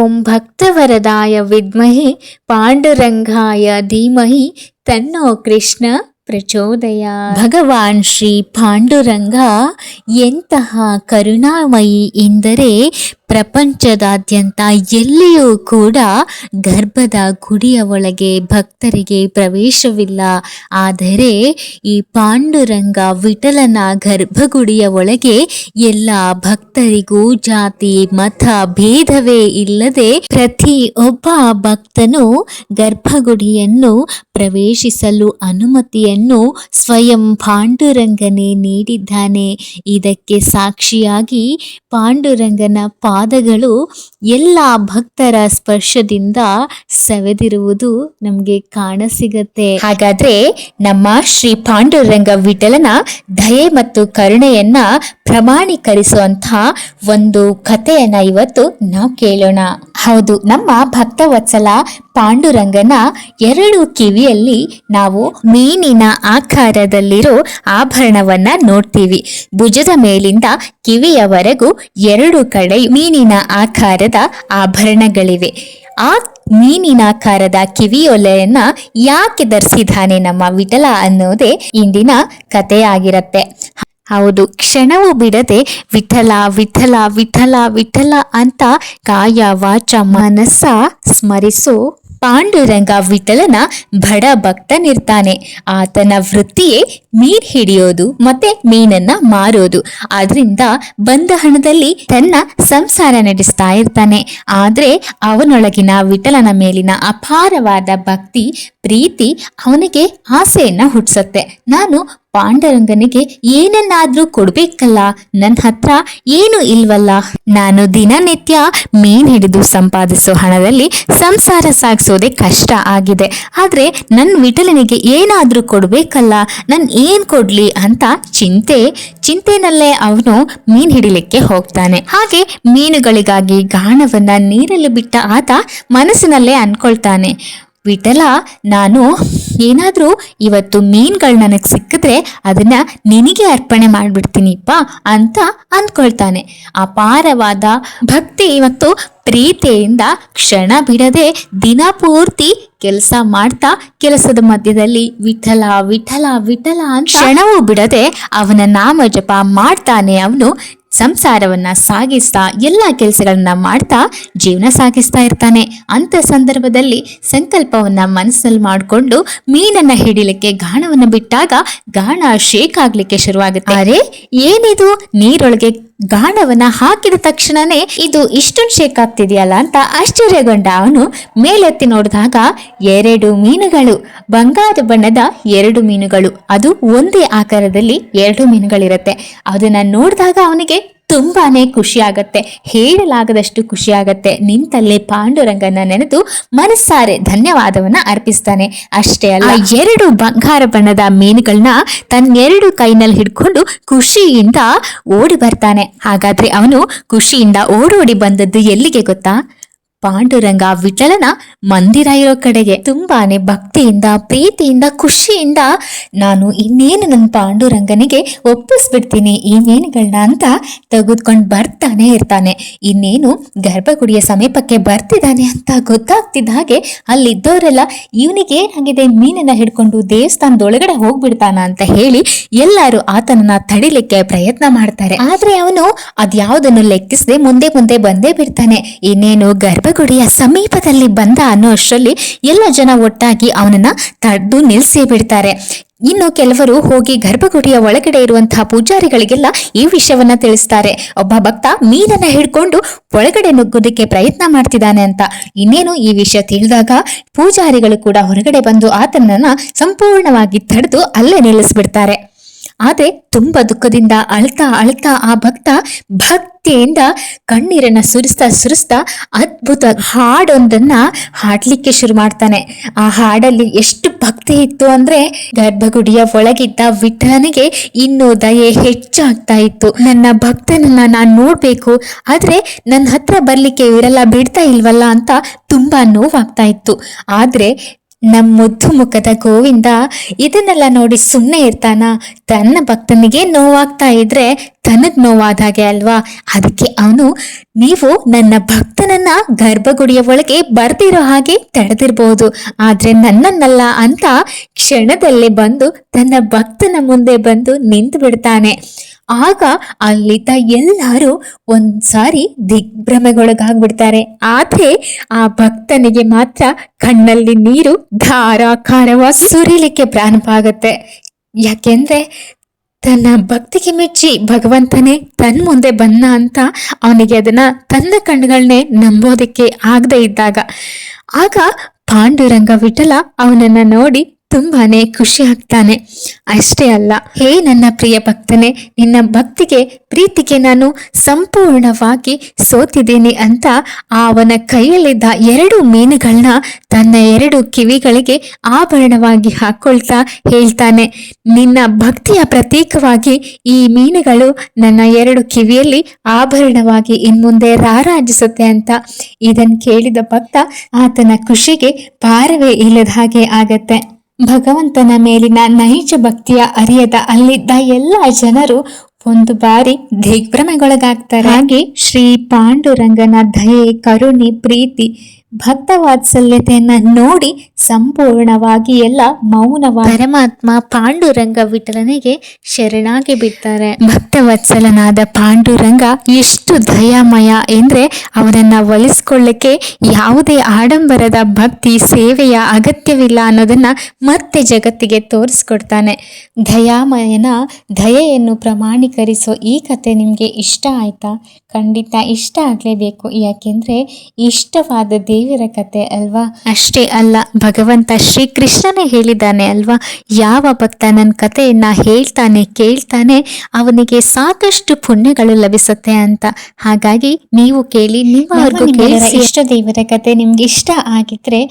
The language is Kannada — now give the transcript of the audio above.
ಓಂ ಭಕ್ತವರದಾಯ ವಿದ್ಮಹೆ ಪಾಂಡುರಂಗಾಯ ಧೀಮಹಿ ತನ್ನೋ ಕೃಷ್ಣ ಪ್ರಚೋದಯ. ಭಗವಾನ್ ಶ್ರೀ ಪಾಂಡುರಂಗ ಎಂತಹ ಕರುಣಾಮಯಿ ಎಂದರೆ ಪ್ರಪಂಚದಾದ್ಯಂತ ಎಲ್ಲಿಯೂ ಕೂಡ ಗರ್ಭದ ಗುಡಿಯ ಒಳಗೆ ಭಕ್ತರಿಗೆ ಪ್ರವೇಶವಿಲ್ಲ. ಆದರೆ ಈ ಪಾಂಡುರಂಗ ವಿಠಲನ ಗರ್ಭಗುಡಿಯ ಒಳಗೆ ಎಲ್ಲ ಭಕ್ತರಿಗೂ ಜಾತಿ ಮತ ಭೇದವೇ ಇಲ್ಲದೆ ಪ್ರತಿಯೊಬ್ಬ ಭಕ್ತನು ಗರ್ಭಗುಡಿಯನ್ನು ಪ್ರವೇಶಿಸಲು ಅನುಮತಿಯನ್ನು ಸ್ವಯಂ ಪಾಂಡುರಂಗನೇ ನೀಡಿದ್ದಾನೆ. ಇದಕ್ಕೆ ಸಾಕ್ಷಿಯಾಗಿ ಪಾಂಡುರಂಗನ ಪಾದಗಳು ಎಲ್ಲ ಭಕ್ತರ ಸ್ಪರ್ಶದಿಂದ ಸವೆದಿರುವುದು ನಮಗೆ ಕಾಣಸಿಗತ್ತೆ. ಹಾಗಾದ್ರೆ ನಮ್ಮ ಶ್ರೀ ಪಾಂಡುರಂಗ ವಿಠಲನ ದಯೆ ಮತ್ತು ಕರುಣೆಯನ್ನ ಪ್ರಮಾಣೀಕರಿಸುವಂತಹ ಒಂದು ಕಥೆಯನ್ನ ಇವತ್ತು ನಾವು ಕೇಳೋಣ. ಹೌದು, ನಮ್ಮ ಭಕ್ತವತ್ಸಲ ಪಾಂಡುರಂಗನ ಎರಡು ಕಿವಿಯಲ್ಲಿ ನಾವು ಮೀನಿನ ಆಕಾರದಲ್ಲಿರೋ ಆಭರಣವನ್ನ ನೋಡ್ತೀವಿ. ಭುಜದ ಮೇಲಿಂದ ಕಿವಿಯವರೆಗೂ ಎರಡು ಕಡೆ ಮೀನಿನ ಆಕಾರದ ಆಭರಣಗಳಿವೆ. ಆ ಮೀನಿನಾಕಾರದ ಕಿವಿಯೊಲೆಯನ್ನ ಯಾಕೆ ಧರಿಸಿದ್ದಾನೆ ನಮ್ಮ ವಿಠಲ ಅನ್ನೋದೇ ಇಂದಿನ ಕಥೆಯಾಗಿರತ್ತೆ. ಹೌದು, ಕ್ಷಣವೂ ಬಿಡದೆ ವಿಠಲ ವಿಠಲ ವಿಠಲ ವಿಠಲ ಅಂತ ಕಾಯ ವಾಚ ಮನಸ್ಸ ಸ್ಮರಿಸೋ ಪಾಂಡುರಂಗ ವಿಠಲನ ಬಡ ಭಕ್ತನಿರ್ತಾನೆ. ಆತನ ವೃತ್ತಿಯೇ ಮೀನ್ ಹಿಡಿಯೋದು ಮತ್ತೆ ಮೀನನ್ನ ಮಾರೋದು. ಆದ್ರಿಂದ ಬಂದ ಹಣದಲ್ಲಿ ತನ್ನ ಸಂಸಾರ ನಡೆಸ್ತಾ ಇರ್ತಾನೆ. ಆದ್ರೆ ಅವನೊಳಗಿನ ವಿಠಲನ ಮೇಲಿನ ಅಪಾರವಾದ ಭಕ್ತಿ ಪ್ರೀತಿ ಅವನಿಗೆ ಆಸೆಯನ್ನ ಹುಟ್ಟಿಸತ್ತೆ. ನಾನು ಪಾಂಡುರಂಗನಿಗೆ ಏನನ್ನಾದ್ರೂ ಕೊಡ್ಬೇಕಲ್ಲ, ನನ್ನ ಹತ್ರ ಏನು ಇಲ್ವಲ್ಲ, ನಾನು ದಿನನಿತ್ಯ ಮೀನ್ ಹಿಡಿದು ಸಂಪಾದಿಸೋ ಹಣದಲ್ಲಿ ಸಂಸಾರ ಸಾಗಿಸೋದೇ ಕಷ್ಟ ಆಗಿದೆ. ಆದ್ರೆ ನನ್ನ ವಿಠಲನಿಗೆ ಏನಾದ್ರೂ ಕೊಡ್ಬೇಕಲ್ಲ, ನನ್ ಏನ್ ಕೊಡ್ಲಿ ಅಂತ ಚಿಂತೆನಲ್ಲೇ ಅವನು ಮೀನ್ ಹಿಡಿಲಿಕ್ಕೆ ಹೋಗ್ತಾನೆ. ಹಾಗೆ ಮೀನುಗಳಿಗಾಗಿ ಗಾಣವನ್ನ ನೀರಲ್ಲಿ ಬಿಟ್ಟ ಆತ ಮನಸ್ಸಿನಲ್ಲೇ ಅನ್ಕೊಳ್ತಾನೆ, ವಿಠಲ, ನಾನು ಏನಾದ್ರೂ ಇವತ್ತು ಮೀನ್ಗಳು ನನಗೆ ಸಿಕ್ಕಿದ್ರೆ ಅದನ್ನ ನಿನಗೆ ಅರ್ಪಣೆ ಮಾಡ್ಬಿಡ್ತೀನಿಪ್ಪ ಅಂತ ಅಂದ್ಕೊಳ್ತಾನೆ. ಅಪಾರವಾದ ಭಕ್ತಿ ಮತ್ತು ಪ್ರೀತಿಯಿಂದ ಕ್ಷಣ ಬಿಡದೆ ದಿನ ಪೂರ್ತಿ ಕೆಲಸ ಮಾಡ್ತಾ ಕೆಲಸದ ಮಧ್ಯದಲ್ಲಿ ವಿಠಲ ವಿಠಲ ವಿಠಲ ಅಂತ ಕ್ಷಣವೂ ಬಿಡದೆ ಅವನ ನಾಮ ಜಪ ಮಾಡ್ತಾನೆ. ಅವನು ಸಂಸಾರವನ್ನ ಸಾಗಿಸ್ತಾ ಎಲ್ಲ ಕೆಲಸಗಳನ್ನ ಮಾಡ್ತಾ ಜೀವನ ಸಾಗಿಸ್ತಾ ಇರ್ತಾನೆ. ಅಂತ ಸಂದರ್ಭದಲ್ಲಿ ಸಂಕಲ್ಪವನ್ನ ಮನಸ್ಸಲ್ಲಿ ಮಾಡಿಕೊಂಡು ಮೀನನ್ನ ಹಿಡಿಲಿಕ್ಕೆ ಗಾಣವನ್ನ ಬಿಟ್ಟಾಗ ಗಾಣ ಶೇಕ್ ಆಗ್ಲಿಕ್ಕೆ ಶುರುವಾಗುತ್ತೆ. ಅರೆ, ಏನಿದು, ನೀರೊಳಗೆ ಗಾಣವನ್ನ ಹಾಕಿದ ತಕ್ಷಣನೇ ಇದು ಇಷ್ಟೊಂದು ಶೇಕ್ ಆಗ್ತಿದೆಯಲ್ಲ ಅಂತ ಆಶ್ಚರ್ಯಗೊಂಡ ಅವನು ಮೇಲೆತ್ತಿ ನೋಡಿದಾಗ ಎರಡು ಮೀನುಗಳು, ಬಂಗಾರ ಬಣ್ಣದ ಎರಡು ಮೀನುಗಳು, ಅದು ಒಂದೇ ಆಕಾರದಲ್ಲಿ ಎರಡು ಮೀನುಗಳಿರುತ್ತೆ. ಅದನ್ನ ನೋಡಿದಾಗ ಅವನಿಗೆ ತುಂಬಾನೇ ಖುಷಿ ಆಗತ್ತೆ, ಹೇಳಲಾಗದಷ್ಟು ಖುಷಿ ಆಗತ್ತೆ. ನಿಂತಲ್ಲೇ ಪಾಂಡುರಂಗನ ನೆನೆದು ಮನಸ್ಸಾರೆ ಧನ್ಯವಾದವನ್ನ ಅರ್ಪಿಸ್ತಾನೆ. ಅಷ್ಟೇ ಅಲ್ಲ, ಎರಡು ಬಂಗಾರ ಬಣ್ಣದ ಮೀನುಗಳನ್ನ ತನ್ನೆರಡು ಕೈನಲ್ಲಿ ಹಿಡ್ಕೊಂಡು ಖುಷಿಯಿಂದ ಓಡಿ ಬರ್ತಾನೆ. ಹಾಗಾದ್ರೆ ಅವನು ಖುಷಿಯಿಂದ ಓಡೋಡಿ ಬಂದದ್ದು ಎಲ್ಲಿಗೆ ಗೊತ್ತಾ? ಪಾಂಡುರಂಗ ವಿಠಲನ ಮಂದಿರ ಇರೋ ಕಡೆಗೆ. ತುಂಬಾನೇ ಭಕ್ತಿಯಿಂದ ಪ್ರೀತಿಯಿಂದ ಖುಷಿಯಿಂದ ನಾನು ಇನ್ನೇನು ನನ್ನ ಪಾಂಡುರಂಗನಿಗೆ ಒಪ್ಪಿಸ್ಬಿಡ್ತೀನಿ ಈ ಮೀನುಗಳನ್ನ ಅಂತ ತೆಗೆದುಕೊಂಡು ಬರ್ತಾನೆ ಇರ್ತಾನೆ. ಇನ್ನೇನು ಗರ್ಭಗುಡಿಯ ಸಮೀಪಕ್ಕೆ ಬರ್ತಿದ್ದಾನೆ ಅಂತ ಗೊತ್ತಾಗ್ತಿದ್ದ ಹಾಗೆ ಅಲ್ಲಿದ್ದವರೆಲ್ಲ ಇವನಿಗೆ ಏನಾಗಿದೆ, ಮೀನನ್ನ ಹಿಡ್ಕೊಂಡು ದೇವಸ್ಥಾನದೊಳಗಡೆ ಹೋಗ್ಬಿಡ್ತಾನ ಅಂತ ಹೇಳಿ ಎಲ್ಲರೂ ಆತನನ್ನ ತಡಿಲಿಕ್ಕೆ ಪ್ರಯತ್ನ ಮಾಡ್ತಾರೆ. ಆದ್ರೆ ಅವನು ಅದ್ಯಾವುದನ್ನು ಲೆಕ್ಕಿಸದೆ ಮುಂದೆ ಮುಂದೆ ಬಂದೇ ಬಿಡ್ತಾನೆ. ಇನ್ನೇನು ಗರ್ಭಗುಡಿಯ ಸಮೀಪದಲ್ಲಿ ಬಂದ ಅನ್ನೋ ಅಷ್ಟರಲ್ಲಿ ಎಲ್ಲ ಜನ ಒಟ್ಟಾಗಿ ಅವನನ್ನ ತಡೆದು ನಿಲ್ಲಿಸಿ ಬಿಡ್ತಾರೆ. ಇನ್ನು ಕೆಲವರು ಹೋಗಿ ಗರ್ಭಗುಡಿಯ ಒಳಗಡೆ ಇರುವಂತಹ ಪೂಜಾರಿಗಳಿಗೆಲ್ಲ ಈ ವಿಷಯವನ್ನ ತಿಳಿಸ್ತಾರೆ. ಒಬ್ಬ ಭಕ್ತ ಮೀನನ್ನ ಹಿಡ್ಕೊಂಡು ಒಳಗಡೆ ನುಗ್ಗೋದಕ್ಕೆ ಪ್ರಯತ್ನ ಮಾಡ್ತಿದ್ದಾನೆ ಅಂತ. ಇನ್ನೇನು ಈ ವಿಷಯ ತಿಳಿದಾಗ ಪೂಜಾರಿಗಳು ಕೂಡ ಹೊರಗಡೆ ಬಂದು ಆತನನ್ನ ಸಂಪೂರ್ಣವಾಗಿ ತಡೆದು ಅಲ್ಲೇ ನಿಲ್ಲಿಸ್ಬಿಡ್ತಾರೆ. ಆದ್ರೆ ತುಂಬಾ ದುಃಖದಿಂದ ಅಳ್ತಾ ಆ ಭಕ್ತ ಭಕ್ತಿಯಿಂದ ಕಣ್ಣೀರನ್ನ ಸುರಿಸ್ತಾ ಅದ್ಭುತ ಹಾಡೊಂದನ್ನ ಹಾಡ್ಲಿಕ್ಕೆ ಶುರು ಮಾಡ್ತಾನೆ. ಆ ಹಾಡಲ್ಲಿ ಎಷ್ಟು ಭಕ್ತಿ ಇತ್ತು ಅಂದ್ರೆ ಗರ್ಭಗುಡಿಯ ಒಳಗಿದ್ದ ವಿಠಲನಿಗೆ ಇನ್ನೂ ದಯೆ ಹೆಚ್ಚಾಗ್ತಾ ಇತ್ತು. ನನ್ನ ಭಕ್ತನನ್ನ ನಾನ್ ನೋಡ್ಬೇಕು, ಆದ್ರೆ ನನ್ನ ಹತ್ರ ಬರ್ಲಿಕ್ಕೆ ಇವರೆಲ್ಲ ಬಿಡ್ತಾ ಇಲ್ವಲ್ಲ ಅಂತ ತುಂಬಾ ನೋವಾಗ್ತಾ ಇತ್ತು. ಆದ್ರೆ ನಮ್ಮ ಮುದ್ದು ಮುಖದ ಗೋವಿಂದ ಇದನ್ನೆಲ್ಲ ನೋಡಿ ಸುಮ್ಮನೆ ಇರ್ತಾನ? ತನ್ನ ಭಕ್ತನಿಗೆ ನೋವಾಗ್ತಾ ಇದ್ರೆ ತನಗ್ ನೋವಾದಾಗೆ ಅಲ್ವಾ? ಅದಕ್ಕೆ ಅವನು, ನೀವು ನನ್ನ ಭಕ್ತನನ್ನ ಗರ್ಭಗುಡಿಯ ಒಳಗೆ ಬರ್ದಿರೋ ಹಾಗೆ ತಡೆದಿರ್ಬೋದು, ಆದ್ರೆ ನನ್ನನ್ನಲ್ಲ ಅಂತ ಕ್ಷಣದಲ್ಲೇ ಬಂದು ತನ್ನ ಭಕ್ತನ ಮುಂದೆ ಬಂದು ನಿಂತು ಬಿಡ್ತಾನೆ. ಆಗ ಅಲ್ಲಿದ್ದ ಎಲ್ಲರೂ ಒಂದ್ಸಾರಿ ದಿಗ್ಭ್ರಮೆಗೊಳಗಾಗ್ಬಿಡ್ತಾರೆ. ಆದ್ರೆ ಆ ಭಕ್ತನಿಗೆ ಮಾತ್ರ ಕಣ್ಣಲ್ಲಿ ನೀರು ಧಾರಾಕಾರವಾಗಿ ಸುರಿಲಿಕ್ಕೆ ಪ್ರಾರಂಭ ಆಗುತ್ತೆ. ಯಾಕೆಂದ್ರೆ ತನ್ನ ಭಕ್ತಿಗೆ ಮೆಚ್ಚಿ ಭಗವಂತನೇ ತನ್ನ ಮುಂದೆ ಬಂದ ಅಂತ ಅವನಿಗೆ ಅದನ್ನ ತನ್ನ ಕಣ್ಣುಗಳನ್ನೇ ನಂಬೋದಕ್ಕೆ ಆಗದೆ ಇದ್ದಾಗ, ಆಗ ಪಾಂಡುರಂಗ ವಿಠಲ ಅವನನ್ನ ನೋಡಿ ತುಂಬಾನೇ ಖುಷಿ ಆಗ್ತಾನೆ. ಅಷ್ಟೇ ಅಲ್ಲ, ಹೇ ನನ್ನ ಪ್ರಿಯ ಭಕ್ತನೇ, ನಿನ್ನ ಭಕ್ತಿಗೆ ಪ್ರೀತಿಗೆ ನಾನು ಸಂಪೂರ್ಣವಾಗಿ ಸೋತಿದ್ದೀನಿ ಅಂತ ಅವನ ಕೈಯಲ್ಲಿದ್ದ 2 ಮೀನುಗಳನ್ನ ತನ್ನ 2 ಕಿವಿಗಳಿಗೆ ಆಭರಣವಾಗಿ ಹಾಕೊಳ್ತಾ ಹೇಳ್ತಾನೆ, ನಿನ್ನ ಭಕ್ತಿಯ ಪ್ರತೀಕವಾಗಿ ಈ ಮೀನುಗಳು ನನ್ನ 2 ಕಿವಿಯಲ್ಲಿ ಆಭರಣವಾಗಿ ಇನ್ಮುಂದೆ ರಾರಾಜಿಸುತ್ತೆ ಅಂತ. ಇದನ್ನು ಕೇಳಿದ ಭಕ್ತ ಆತನ ಖುಷಿಗೆ ಪಾರವೇ ಇಲ್ಲದ ಹಾಗೆ ಆಗತ್ತೆ. ಭಗವಂತನ ಮೇಲಿನ ನೈಜ ಭಕ್ತಿಯ ಅರಿಯದ ಅಲ್ಲಿದ್ದ ಎಲ್ಲ ಜನರು ಒಂದು ಬಾರಿ ದಿಗ್ಭ್ರಮೆಗೊಳಗಾಗ್ತಾರೆ. ಹಾಗೆ ಶ್ರೀ ಪಾಂಡುರಂಗನ ದಯೆ, ಕರುಣೆ, ಪ್ರೀತಿ, ಭಕ್ತ ವಾತ್ಸಲ್ಯತೆಯನ್ನ ನೋಡಿ ಸಂಪೂರ್ಣವಾಗಿ ಎಲ್ಲ ಮೌನವಾಗಿ ಪರಮಾತ್ಮ ಪಾಂಡುರಂಗ ವಿಠಲನಿಗೆ ಶರಣಾಗಿ ಬಿಡ್ತಾರೆ. ಭಕ್ತವತ್ಸಲನಾದ ಪಾಂಡುರಂಗ ಎಷ್ಟು ದಯಾಮಯ ಎಂದ್ರೆ ಅವನನ್ನ ಒಲಿಸ್ಕೊಳ್ಳಕ್ಕೆ ಯಾವುದೇ ಆಡಂಬರದ ಭಕ್ತಿ ಸೇವೆಯ ಅಗತ್ಯವಿಲ್ಲ ಅನ್ನೋದನ್ನ ಮತ್ತೆ ಜಗತ್ತಿಗೆ ತೋರಿಸ್ಕೊಡ್ತಾನೆ. ದಯಾಮಯನ ದಯೆಯನ್ನು ಪ್ರಮಾಣೀಕರಿಸೋ ಈ ಕತೆ ನಿಮಗೆ ಇಷ್ಟ ಆಯ್ತಾ? ಖಂಡಿತ ಇಷ್ಟ ಆಗಲೇಬೇಕು, ಯಾಕೆಂದ್ರೆ ಇಷ್ಟವಾದ ದೇವರ ಕತೆ ಅಲ್ವಾ? ಅಷ್ಟೇ ಅಲ್ಲ, ಭಗವಂತ ಶ್ರೀಕೃಷ್ಣನೇ ಹೇಳಿದ್ದಾನೆ ಅಲ್ವಾ, ಯಾವ ಭಕ್ತ ನನ್ನ ಕಥೆಯನ್ನ ಹೇಳ್ತಾನೆ ಕೇಳ್ತಾನೆ ಅವನಿಗೆ ಸಾಕಷ್ಟು ಪುಣ್ಯಗಳು ಲಭಿಸುತ್ತೆ ಅಂತ. ಹಾಗಾಗಿ ನೀವು ಕೇಳಿ, ನಿಮ್ಮ ಇಷ್ಟ ದೇವರ ಕತೆ ನಿಮ್ಗೆ ಇಷ್ಟ ಆಗಿದ್ರೆ